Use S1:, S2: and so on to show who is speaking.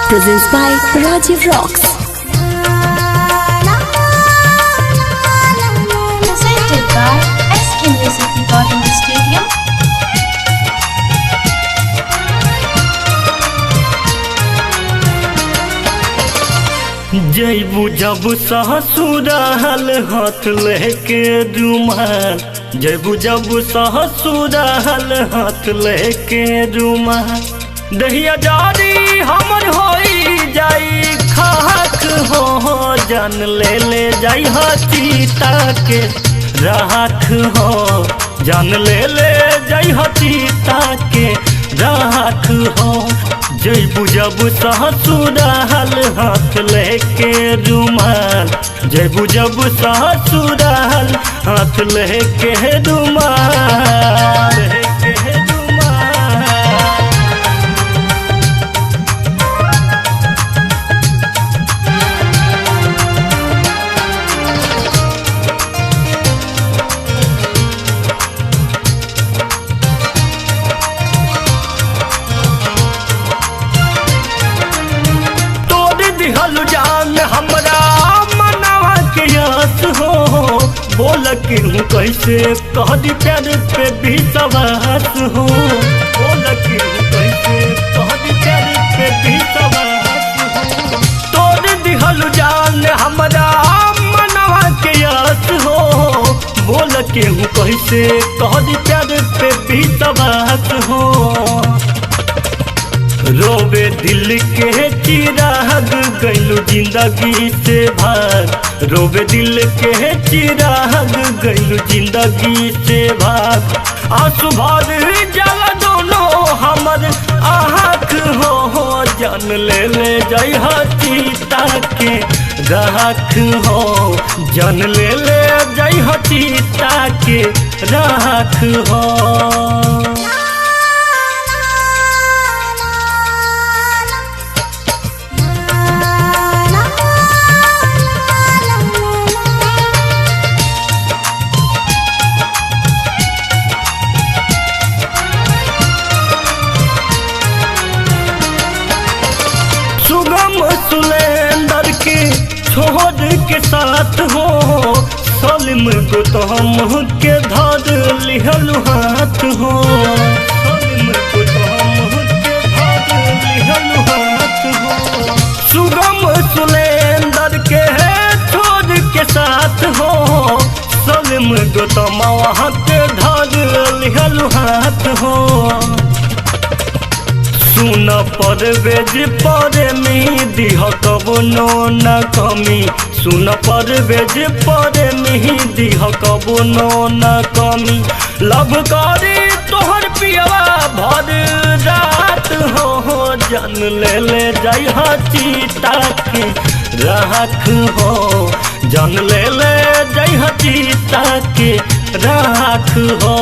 S1: presents by Rajiv Rocks.
S2: Presented by SK Music Recording Studio.
S3: जैबू जब ससुराल हाथ लेके रुमाल, जैबू जब ससुराल हाथ लेके रुमाल, दहिया जारी हमर होई जाई खाक हो, जान ले जाई चीता के राख हो, जान ले जाई चीता के राख हो। जैबू जब ससुराल हाथ लेके रुमाल, जैबू जब ससुराल हाथ लेके रुमाल, दिहलु जान हमरा मनावा के आस हो, बोल के हूँ कैसे कह दी प्यार पे भी सवास हो, बोल के हूँ कैसे कह दी प्यार पे भी सवास हो। तोड़ दिहलु जान हमरा मनावा के आस हो, बोल के हूँ कैसे कह दी प्यार पे भी सवास हो। रोवे दिल के चिराग गइलू जिंदगी से भाग, रोवे दिल के चिराग गइलू जिंदगी से भाग। आंसू भर जल दोनों हमर आँख हो, जान ले जाई चीता के राख हो, जान ले जाई चीता के राख हो। सुगम सुलेंदर के छोड़ के साथ हो, सलिम गौतम के धर लिहलु हाथ हो, सलिम गौतम के धर लिहलु हाथ हो। सुगम सुलेंदर के छोड़ के साथ हो, सलिम गौतम वहाँ के धर लिहलु हाथ हो। सुन परवेज पर में दिह कबनो न कमी, सुन परवेज पर में दिह कबनो न कमी। लब करी तोहर पियवा भर रात हो, जान ले जाई चीता के राख हो, जान ले जाई चीता के राख हो।